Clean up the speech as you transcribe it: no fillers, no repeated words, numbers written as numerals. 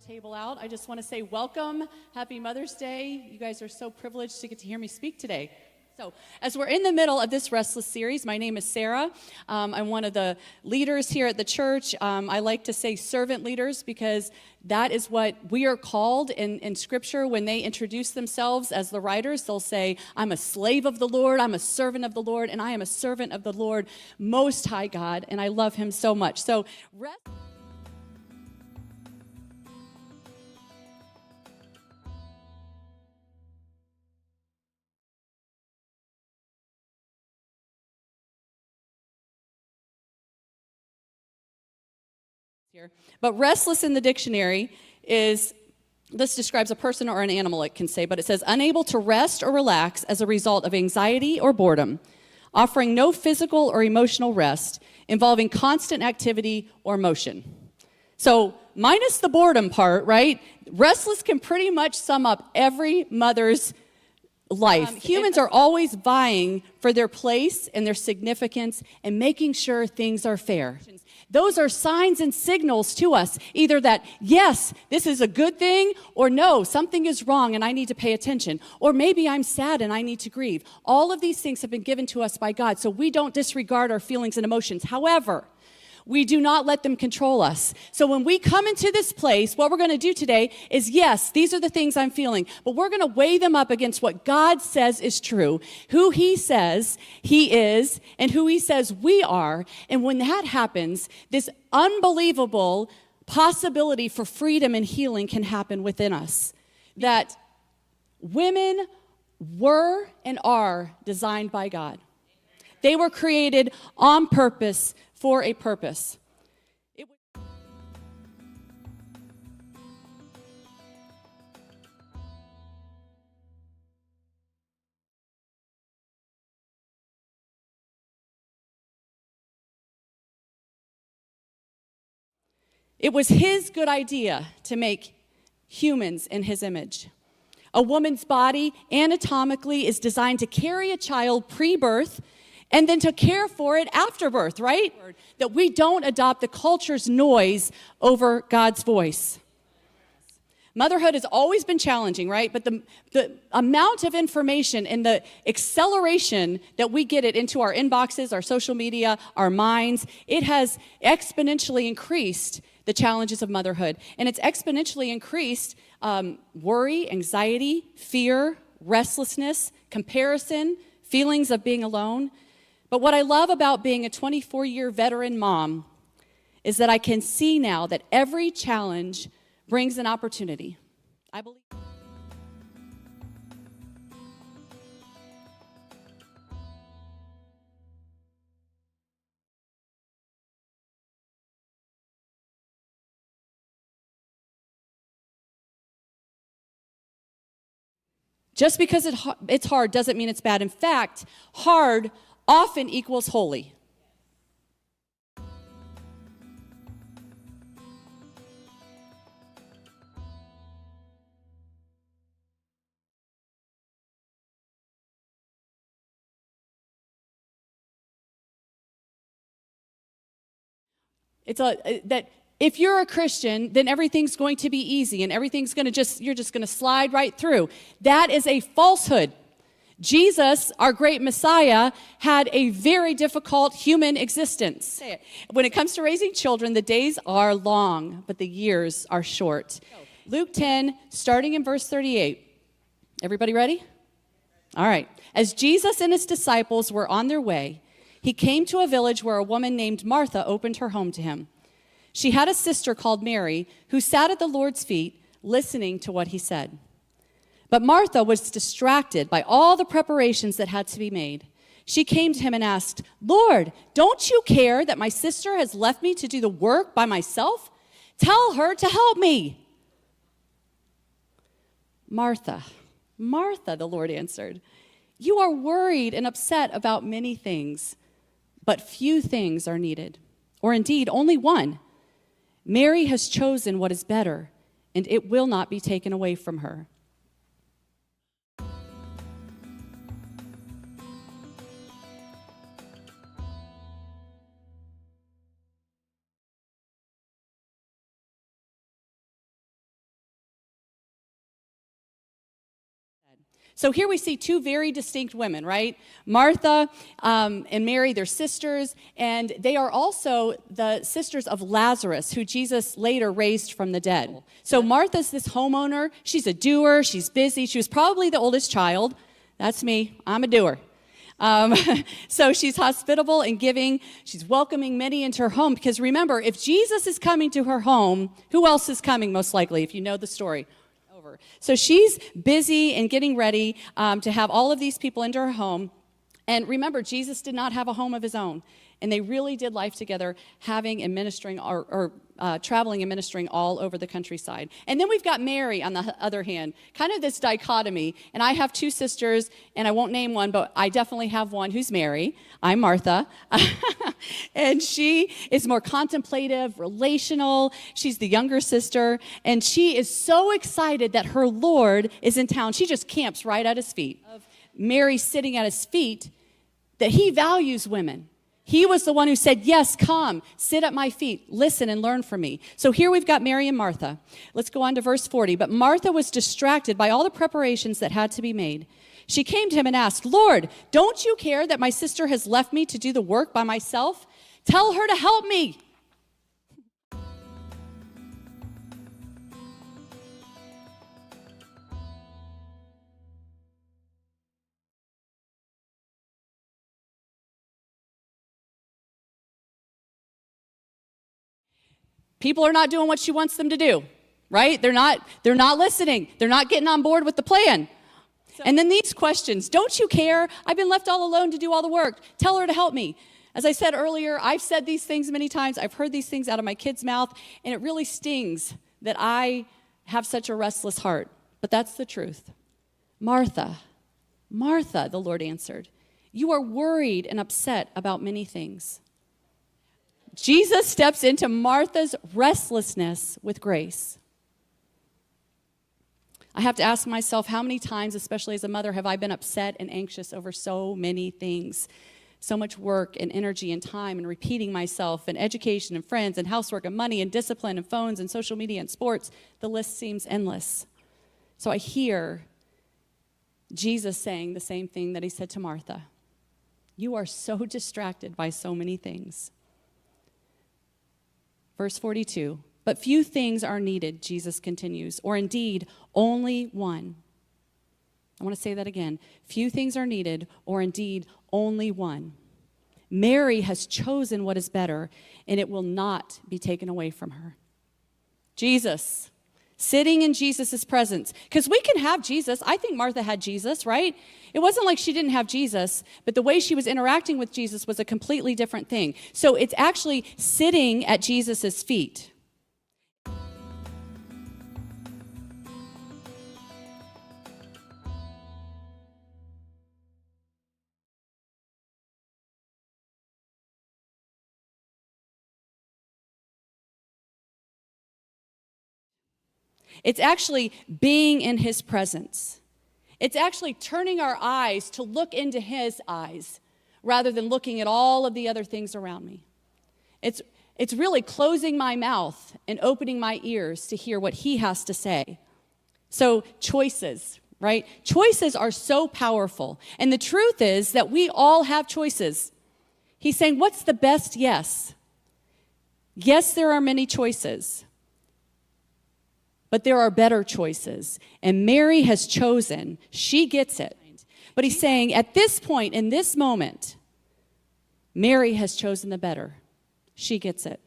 table out. I just want to say welcome. Happy Mother's Day. You guys are so privileged to get to hear me speak today. So, as we're in the middle of this Restless series, my name is Sarah. I'm one of the leaders here at the church. I like to say servant leaders because that is what we are called in Scripture. When they introduce themselves as the writers, they'll say, I'm a slave of the Lord, I'm a servant of the Lord, and I am a servant of the Lord, Most High God, and I love Him so much. So, But restless in the dictionary this describes a person or an animal, it can say, but it says unable to rest or relax as a result of anxiety or boredom, offering no physical or emotional rest, involving constant activity or motion. So minus the boredom part, right? Restless can pretty much sum up every mother's life. Humans are always vying for their place and their significance and making sure things are fair. Those are signs and signals to us, either that, yes, this is a good thing, or no, something is wrong and I need to pay attention. Or maybe I'm sad and I need to grieve. All of these things have been given to us by God, so we don't disregard our feelings and emotions. However, we do not let them control us. So when we come into this place, what we're going to do today is, yes, these are the things I'm feeling, but we're going to weigh them up against what God says is true, who He says He is, and who He says we are. And when that happens, this unbelievable possibility for freedom and healing can happen within us. That women were and are designed by God. They were created on purpose for a purpose. It was His good idea to make humans in His image. A woman's body anatomically is designed to carry a child pre-birth and then to care for it after birth, right? That we don't adopt the culture's noise over God's voice. Motherhood has always been challenging, right? But the amount of information and the acceleration that we get it into our inboxes, our social media, our minds, it has exponentially increased the challenges of motherhood. And it's exponentially increased worry, anxiety, fear, restlessness, comparison, feelings of being alone. But what I love about being a 24-year veteran mom is that I can see now that every challenge brings an opportunity. I believe. Just because it's hard doesn't mean it's bad. In fact, hard often equals holy. That if you're a Christian, then everything's going to be easy and everything's going to you're just going to slide right through. That is a falsehood. Jesus, our great Messiah, had a very difficult human existence. When it comes to raising children, the days are long, but the years are short. Luke 10, starting in verse 38. Everybody ready? All right. As Jesus and His disciples were on their way, He came to a village where a woman named Martha opened her home to Him. She had a sister called Mary who sat at the Lord's feet listening to what He said. But Martha was distracted by all the preparations that had to be made. She came to Him and asked, Lord, don't you care that my sister has left me to do the work by myself? Tell her to help me. Martha, Martha, the Lord answered, you are worried and upset about many things, but few things are needed, or indeed only one. Mary has chosen what is better, and it will not be taken away from her. So here we see two very distinct women, right? Martha and Mary, they're sisters, and they are also the sisters of Lazarus, who Jesus later raised from the dead. So Martha's this homeowner. She's a doer. She's busy. She was probably the oldest child. That's me. I'm a doer. So she's hospitable and giving. She's welcoming many into her home, because remember, if Jesus is coming to her home, who else is coming most likely, if you know the story? So she's busy and getting ready to have all of these people into her home. And remember, Jesus did not have a home of his own. And they really did life together, having and ministering or traveling and ministering all over the countryside. And then we've got Mary on the other hand, kind of this dichotomy. And I have two sisters, and I won't name one, but I definitely have one who's Mary. I'm Martha. And she is more contemplative, relational. She's the younger sister. And she is so excited that her Lord is in town. She just camps right at his feet. Mary sitting at his feet, that he values women. He was the one who said, yes, come, sit at my feet, listen and learn from me. So here we've got Mary and Martha. Let's go on to verse 40. But Martha was distracted by all the preparations that had to be made. She came to him and asked, Lord, don't you care that my sister has left me to do the work by myself? Tell her to help me. People are not doing what she wants them to do, right? They're not listening. They're not getting on board with the plan. And then these questions, don't you care? I've been left all alone to do all the work. Tell her to help me. As I said earlier, I've said these things many times. I've heard these things out of my kid's mouth, and it really stings that I have such a restless heart. But that's the truth. Martha, Martha, the Lord answered, you are worried and upset about many things. Jesus steps into Martha's restlessness with grace. I have to ask myself, how many times, especially as a mother, have I been upset and anxious over so many things? So much work and energy and time and repeating myself and education and friends and housework and money and discipline and phones and social media and sports. The list seems endless. So I hear Jesus saying the same thing that he said to Martha. You are so distracted by so many things. Verse 42, but few things are needed, Jesus continues, or indeed only one. I want to say that again. Few things are needed, or indeed only one. Mary has chosen what is better, and it will not be taken away from her. Jesus, sitting in Jesus' presence. Because we can have Jesus. I think Martha had Jesus, right? It wasn't like she didn't have Jesus, but the way she was interacting with Jesus was a completely different thing. So it's actually sitting at Jesus' feet. It's actually being in his presence. It's actually turning our eyes to look into his eyes rather than looking at all of the other things around me. It's really closing my mouth and opening my ears to hear what he has to say. So choices, right? Choices are so powerful. And the truth is that we all have choices. He's saying, what's the best yes? Yes, there are many choices. But there are better choices. And Mary has chosen. She gets it. But he's saying at this point, in this moment, Mary has chosen the better. She gets it.